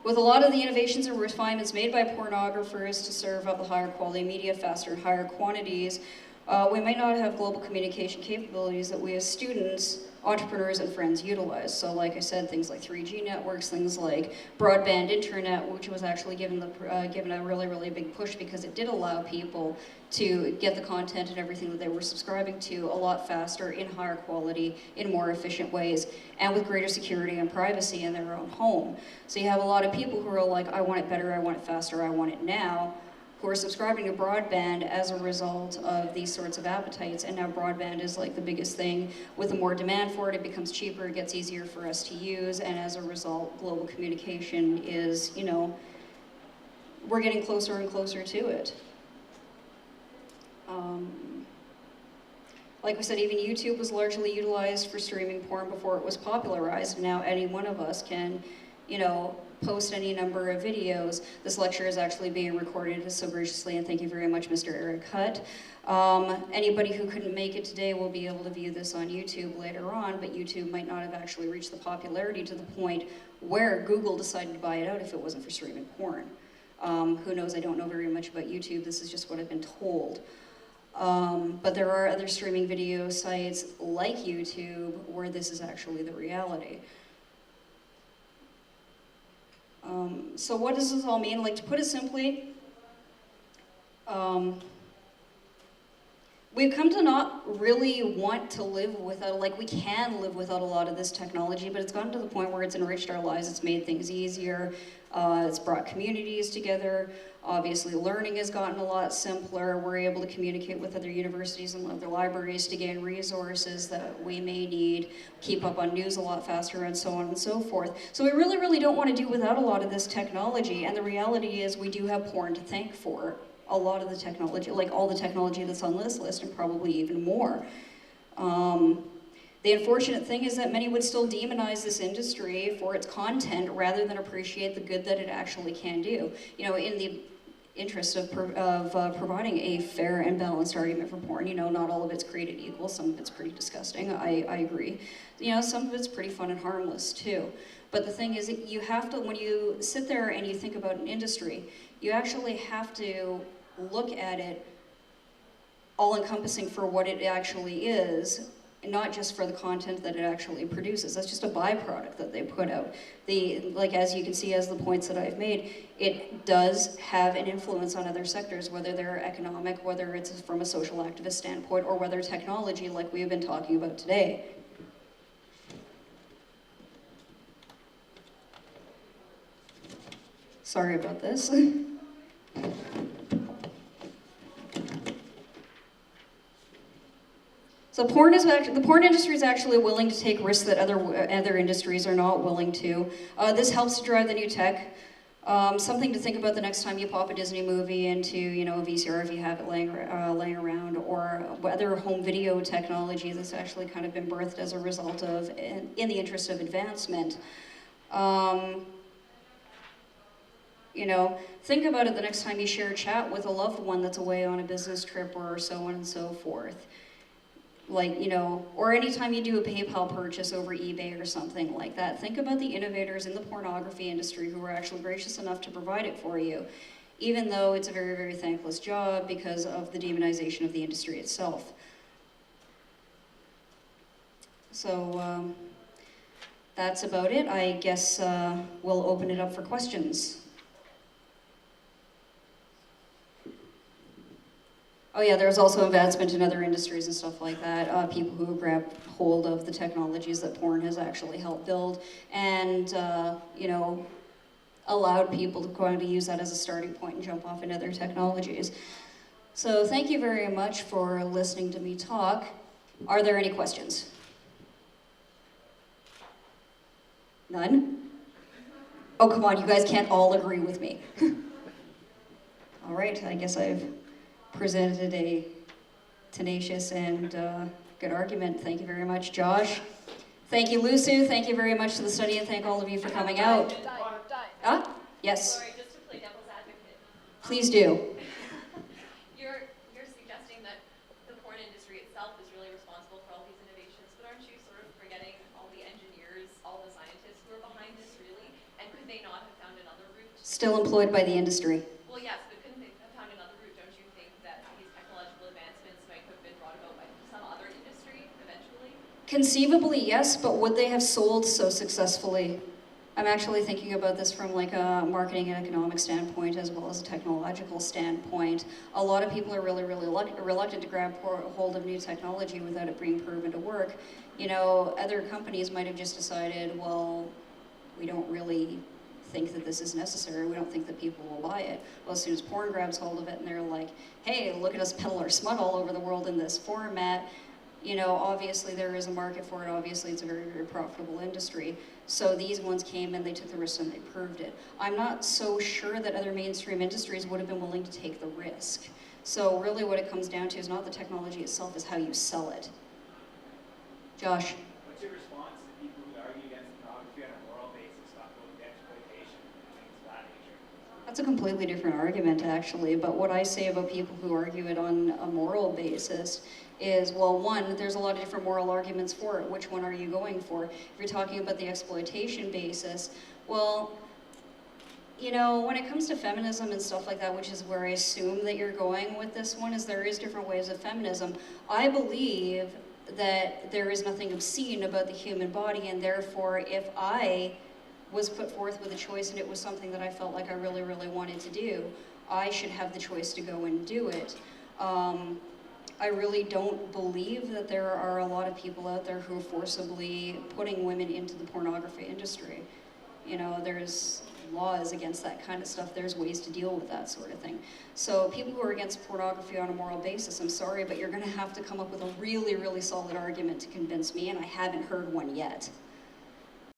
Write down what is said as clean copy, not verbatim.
With a lot of the innovations and refinements made by pornographers to serve up the higher quality media faster in higher quantities, we might not have global communication capabilities that we as students, entrepreneurs, and friends utilize. So like I said, things like 3G networks, things like broadband internet, which was actually given a really, really big push because it did allow people to get the content and everything that they were subscribing to a lot faster, in higher quality, in more efficient ways, and with greater security and privacy in their own home. So you have a lot of people who are like, I want it better, I want it faster, I want it now, who are subscribing to broadband as a result of these sorts of appetites, and now broadband is like the biggest thing. With the more demand for it, it becomes cheaper, it gets easier for us to use, and as a result, global communication is, you know, we're getting closer and closer to it. Like we said, even YouTube was largely utilized for streaming porn before it was popularized. Now any one of us can, you know, post any number of videos. This lecture is actually being recorded so graciously, and thank you very much, Mr. Eric Hutt. Anybody who couldn't make it today will be able to view this on YouTube later on, but YouTube might not have actually reached the popularity to the point where Google decided to buy it out if it wasn't for streaming porn. Who knows, I don't know very much about YouTube, this is just what I've been told. But there are other streaming video sites like YouTube where this is actually the reality. So what does this all mean? Like, to put it simply, we've come to not really want to live without, like, we can live without a lot of this technology, but it's gotten to the point where it's enriched our lives, it's made things easier, it's brought communities together. Obviously, learning has gotten a lot simpler. We're able to communicate with other universities and other libraries to gain resources that we may need, keep up on news a lot faster, and so on and so forth. So we really, really don't want to do without a lot of this technology, and the reality is we do have porn to thank for a lot of the technology, like all the technology that's on this list, and probably even more. The unfortunate thing is that many would still demonize this industry for its content rather than appreciate the good that it actually can do. You know, in the interest of providing a fair and balanced argument for porn. You know, not all of it's created equal, some of it's pretty disgusting, I agree. You know, some of it's pretty fun and harmless too. But the thing is, you have to, when you sit there and you think about an industry, you actually have to look at it all-encompassing for what it actually is, not just for the content that it actually produces. That's just a byproduct that they put out. Like, as you can see, as the points that I've made, it does have an influence on other sectors, whether they're economic, whether it's from a social activist standpoint, or whether technology, like we have been talking about today. Sorry about this. So the porn industry is actually willing to take risks that other industries are not willing to. This helps to drive the new tech. Something to think about the next time you pop a Disney movie into, you know, a VCR if you have it laying around, or other home video technology that's actually kind of been birthed as a result of, in the interest of advancement. You know, think about it the next time you share a chat with a loved one that's away on a business trip or so on and so forth. Like, you know, or anytime you do a PayPal purchase over eBay or something like that, think about the innovators in the pornography industry who were actually gracious enough to provide it for you, even though it's a very, very thankless job because of the demonization of the industry itself. So that's about it. I guess we'll open it up for questions. Oh yeah, there's also advancement in other industries and stuff like that. People who grab hold of the technologies that porn has actually helped build, and you know, allowed people to go on to use that as a starting point and jump off into other technologies. So thank you very much for listening to me talk. Are there any questions? None? Oh, come on, you guys can't all agree with me. All right, I guess I've presented a tenacious and good argument. Thank you very much, Josh. Thank you, Lusu. Thank you very much to the study, and thank all of you for coming out. Ah, yes. Sorry, just to play devil's advocate. Please do. You're suggesting that the porn industry itself is really responsible for all these innovations, but aren't you sort of forgetting all the engineers, all the scientists who are behind this, really? And could they not have found another Still employed by the industry. Well, yes, but couldn't they have found another route? Don't you think that these technological advancements might have been brought about by some other industry eventually? Conceivably, yes, but would they have sold so successfully? I'm actually thinking about this from like a marketing and economic standpoint as well as a technological standpoint. A lot of people are really reluctant to grab hold of new technology without it being proven to work. You know, other companies might have just decided, well, we don't really think that this is necessary. We don't think that people will buy it. Well, as soon as porn grabs hold of it and they're like, hey, look at us peddle our smut all over the world in this format, you know, obviously there is a market for it. Obviously it's a very profitable industry. So these ones came and they took the risk and they proved it. I'm not so sure that other mainstream industries would have been willing to take the risk. So really what it comes down to is not the technology itself, is how you sell it. Josh? What's your response to people who argue against pornography on a moral basis, talk about the exploitation and things of that nature? That's a completely different argument, actually. But what I say about people who argue it on a moral basis is, well, one, there's a lot of different moral arguments for it. Which one are you going for? If you're talking about the exploitation basis, well, you know, when it comes to feminism and stuff like that, which is where I assume that you're going with this one, is there is different ways of feminism. I believe that there is nothing obscene about the human body, and therefore if I was put forth with a choice and it was something that I felt like I really wanted to do, I should have the choice to go and do it. I really don't believe that there are a lot of people out there who are forcibly putting women into the pornography industry. You know, there's laws against that kind of stuff. There's ways to deal with that sort of thing. So people who are against pornography on a moral basis, I'm sorry, but you're going to have to come up with a really solid argument to convince me, and I haven't heard one yet.